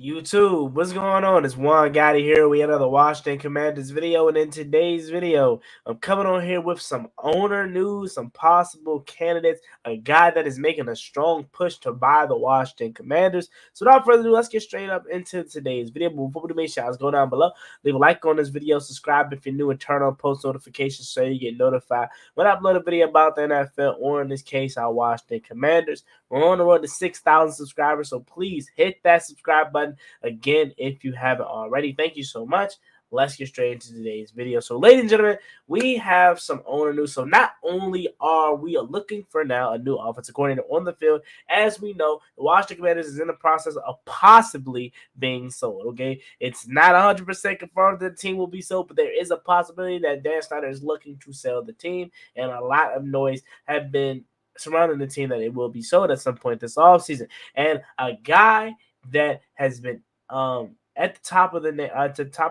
YouTube, what's going on? It's Juan Gotti here. We had another Washington Commanders video, and in today's video, I'm coming on here with some owner news, some possible candidates, a guy that is making a strong push to buy the Washington Commanders. So without further ado, let's get straight up into today's video. But before we do, make sure go down below, leave a like on this video, subscribe if you're new, and turn on post notifications so you get notified when I upload a video about the NFL, or in this case, our Washington Commanders. We're on the road to 6,000 subscribers, so please hit that subscribe button again if you haven't already. Thank you so much. Let's get straight into today's video. So, ladies and gentlemen, we have some owner news. So, not only are we looking for now a new offensive coordinator on the field, as we know, the Washington Commanders is in the process of possibly being sold. Okay, it's not 100% confirmed that the team will be sold, but there is a possibility that Dan Snyder is looking to sell the team, and a lot of noise have been surrounding the team that it will be sold at some point this offseason. And a guy that has been at the top of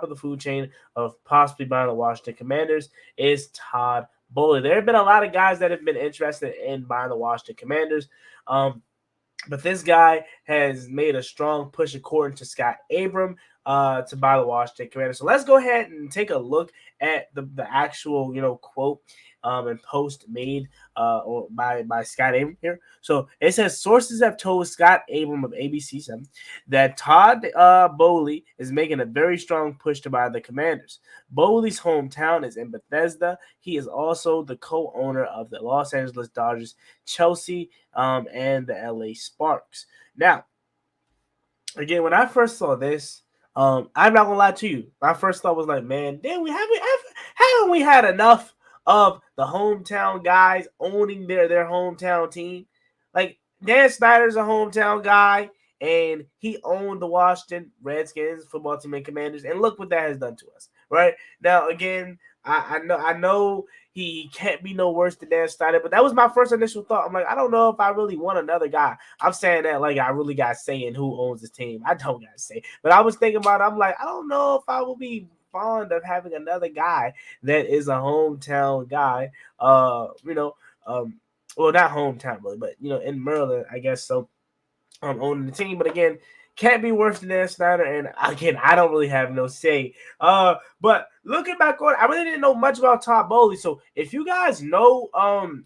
the food chain of possibly buying the Washington Commanders is Todd Boehly. There have been a lot of guys that have been interested in buying the Washington Commanders. But this guy has made a strong push, according to Scott Abram, to buy the Washington Commanders. So let's go ahead and take a look at the actual, quote and post made by Scott Abram here. So it says sources have told Scott Abram of ABC7 that Todd Boehly is making a very strong push to buy the Commanders. Boehly's hometown is in Bethesda. He is also the co-owner of the Los Angeles Dodgers, Chelsea, and the LA Sparks. Now, again, when I first saw this, I'm not gonna lie to you. My first thought was like, man, damn, haven't we had enough of the hometown guys owning their hometown team? Like, Dan Snyder's a hometown guy, and he owned the Washington Redskins football team and Commanders, and look what that has done to us. Right now, again, I know he can't be no worse than Dan Snyder, but that was my first initial thought. I'm like, I don't know if I really want another guy. I'm saying that like I really got saying who owns this team. I don't got to say, but I was thinking about it. I'm like, I don't know if I will be fond of having another guy that is a hometown guy. Well, not hometown really, but in Maryland, I guess so. Owning the team, but again, can't be worse than Dan Snyder. And again, I don't really have no say. But looking back on it, I really didn't know much about Todd Boehly. So if you guys know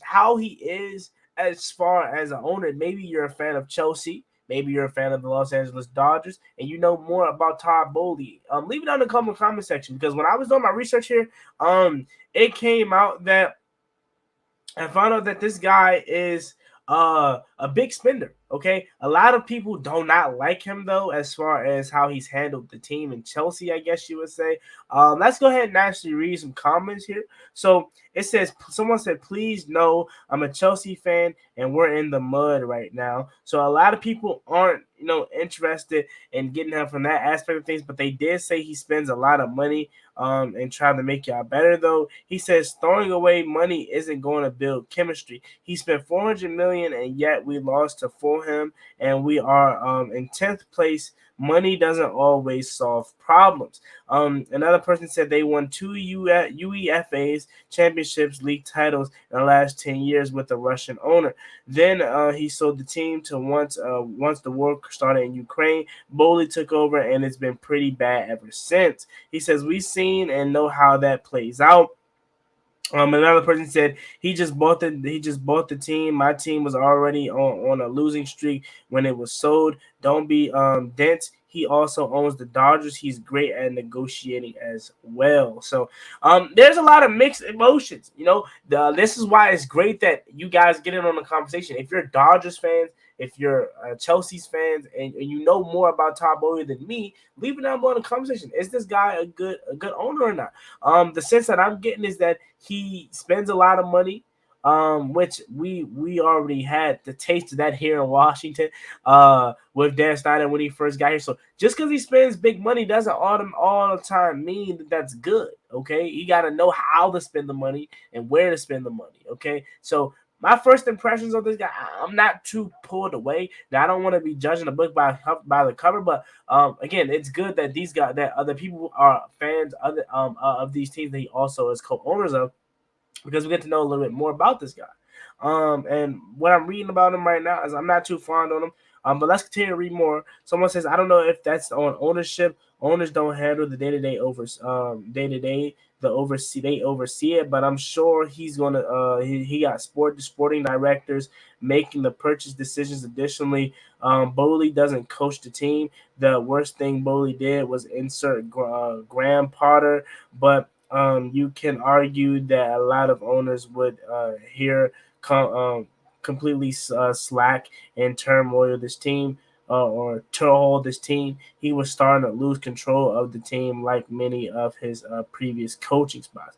how he is as far as an owner, maybe you're a fan of Chelsea, maybe you're a fan of the Los Angeles Dodgers, and you know more about Todd Boehly, leave it down in the comment section, because when I was doing my research here, it came out that I found out that this guy is a big spender. Okay, a lot of people do not like him though, as far as how he's handled the team in Chelsea, I guess you would say. Let's go ahead and actually read some comments here. So it says, someone said, please know I'm a Chelsea fan and we're in the mud right now. So a lot of people aren't interested in getting him from that aspect of things, but they did say he spends a lot of money and trying to make y'all better though. He says throwing away money isn't going to build chemistry. He spent $400 million and yet we lost to him, and we are in 10th place. Money doesn't always solve problems. Another person said they won 2 UEFA's championships league titles in the last 10 years with the Russian owner. Then he sold the team to once the war started in Ukraine. Boehly took over, and it's been pretty bad ever since. He says we've seen and know how that plays out. Another person said he just bought the team. My team was already on a losing streak when it was sold. Don't be dense. He also owns the Dodgers. He's great at negotiating as well. So there's a lot of mixed emotions. This is why it's great that you guys get in on the conversation. If you're Dodgers fans, if you're Chelsea's fans, and you know more about Todd Boehly than me, leave it down below in the conversation. Is this guy a good owner or not? The sense that I'm getting is that he spends a lot of money, which we already had the taste of that here in Washington with Dan Snyder when he first got here. So just because he spends big money doesn't all the time mean that that's good. Okay, you got to know how to spend the money and where to spend the money. Okay, so my first impressions of this guy, I'm not too pulled away. Now, I don't want to be judging a book by the cover, but again, it's good that that other people are fans of these teams that he also is co-owners of, because we get to know a little bit more about this guy. And what I'm reading about him right now is I'm not too fond on him. But let's continue to read more. Someone says, I don't know if that's on ownership. Owners don't handle the day to day. They oversee it, but I'm sure he's gonna. He got sporting directors making the purchase decisions. Additionally, Boehly doesn't coach the team. The worst thing Boehly did was insert Graham Potter, but you can argue that a lot of owners would here completely slack and turmoil this team or turmoil this team. He was starting to lose control of the team like many of his previous coaching spots.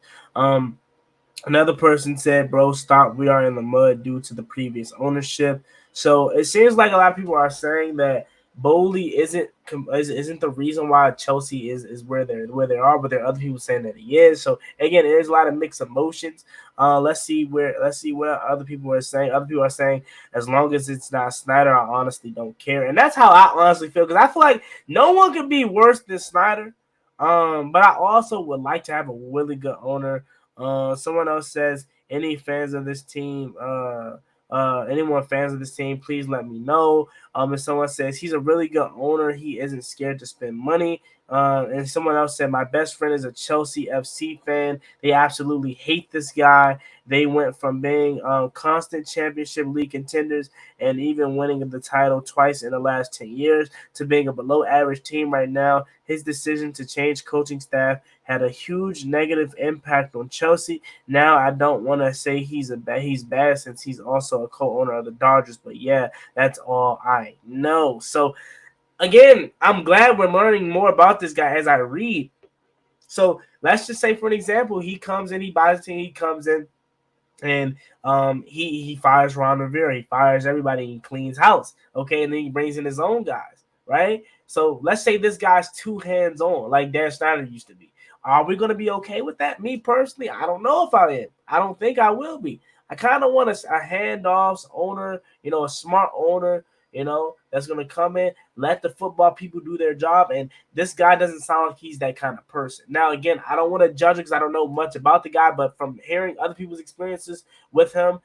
Another person said, "Bro, stop. We are in the mud due to the previous ownership." So it seems like a lot of people are saying that Boehly isn't the reason why Chelsea is where they are, but there are other people saying that he is. So again, there's a lot of mixed emotions. Let's see what other people are saying. Other people are saying as long as it's not Snyder, I honestly don't care, and that's how I honestly feel because I feel like no one could be worse than Snyder. But I also would like to have a really good owner. Someone else says, any fans of this team, any more fans of this team, please let me know. And someone says he's a really good owner. He isn't scared to spend money. And someone else said, my best friend is a Chelsea FC fan. They absolutely hate this guy. They went from being constant Championship League contenders and even winning the title twice in the last 10 years to being a below average team right now. His decision to change coaching staff had a huge negative impact on Chelsea. Now I don't want to say he's bad since he's also a co-owner of the Dodgers, but yeah, that's all I know. So again, I'm glad we're learning more about this guy as I read. So let's just say, for an example, he comes in, he buys a team, he comes in, and he fires Ron Rivera, he fires everybody, he cleans house, okay, and then he brings in his own guys, right? So let's say this guy's too hands on, like Dan Snyder used to be. Are we going to be okay with that? Me personally, I don't know if I am. I don't think I will be. I kind of want a handoffs owner, a smart owner, that's going to come in, let the football people do their job. And this guy doesn't sound like he's that kind of person. Now, again, I don't want to judge it because I don't know much about the guy, but from hearing other people's experiences with him,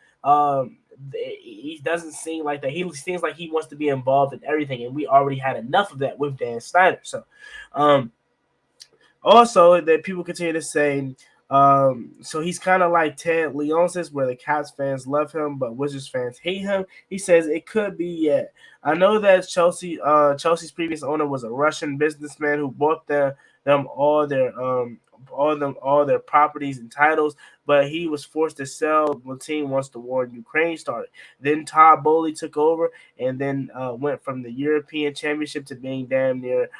he doesn't seem like that. He seems like he wants to be involved in everything, and we already had enough of that with Dan Snyder. So, also, that people continue to say, so he's kind of like Ted Leonsis, where the Cats fans love him, but Wizards fans hate him. He says it could be yet. I know that Chelsea's previous owner was a Russian businessman who bought them all their properties and titles, but he was forced to sell the team once the war in Ukraine started. Then Todd Boehly took over and then went from the European Championship to being damn near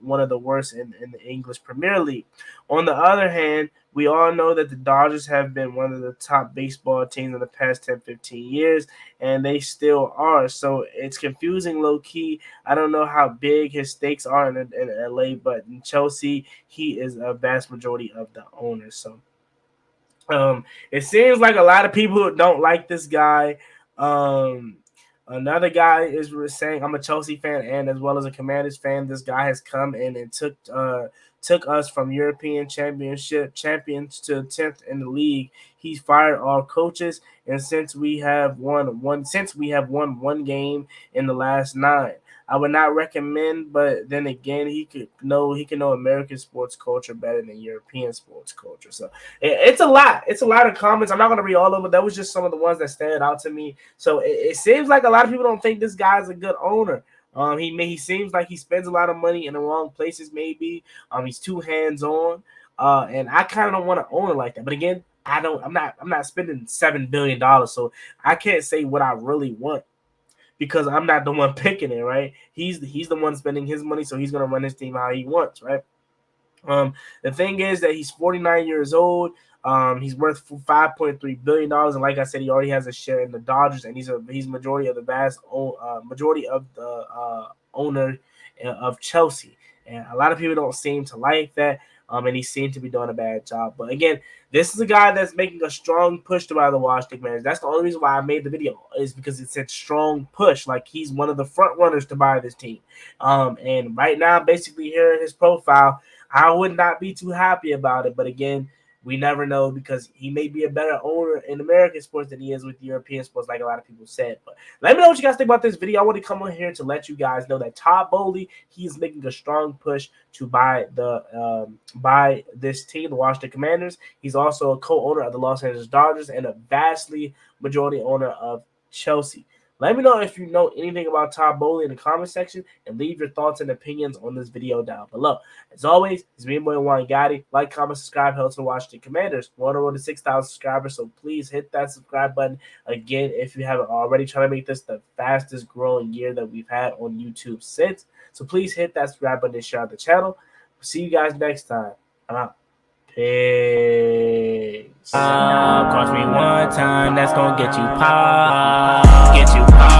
one of the worst in the English Premier League. On the other hand, we all know that the Dodgers have been one of the top baseball teams in the past 10, 15 years, and they still are. So it's confusing low-key. I don't know how big his stakes are in LA, but in Chelsea, he is a vast majority of the owners. So it seems like a lot of people don't like this guy. Another guy is saying, I'm a Chelsea fan and as well as a Commanders fan. This guy has come in and took us from European Championship champions to 10th in the league. He's fired all coaches, and since we have won one game in the last 9. I would not recommend, but then again, he can know American sports culture better than European sports culture. So it's a lot. It's a lot of comments. I'm not gonna read all of it. That was just some of the ones that stand out to me. So it seems like a lot of people don't think this guy's a good owner. He seems like he spends a lot of money in the wrong places. Maybe he's too hands on, and I kind of don't want to own it like that. But again, I'm not spending $7 billion, so I can't say what I really want because I'm not the one picking it, right? He's the one spending his money, so he's gonna run his team how he wants, right? The thing is that he's 49 years old. He's worth $5.3 billion, and like I said, he already has a share in the Dodgers, and he's majority of the majority of the owner of Chelsea. And a lot of people don't seem to like that. And he seemed to be doing a bad job. But again, this is a guy that's making a strong push to buy the Washington Commanders. That's the only reason why I made the video, is because it said strong push. Like he's one of the front runners to buy this team. And right now, basically here in his profile, I would not be too happy about it. But again, We never know because he may be a better owner in American sports than he is with European sports, like a lot of people said. But let me know what you guys think about this video. I want to come on here to let you guys know that Todd Boehly, he's making a strong push to buy this team, the Washington Commanders. He's also a co-owner of the Los Angeles Dodgers and a vastly majority owner of Chelsea. Let me know if you know anything about Todd Boehly in the comment section and leave your thoughts and opinions on this video down below. As always, it's me, boy Juan Gotti. Like, comment, subscribe, help to watch the Commanders. We're on the road to 6,000 subscribers, so please hit that subscribe button again if you haven't already. Trying to make this the fastest growing year that we've had on YouTube since. So please hit that subscribe button and share out the channel. See you guys next time. Peace. Cross me one time, that's gonna get you popped. Get you popped.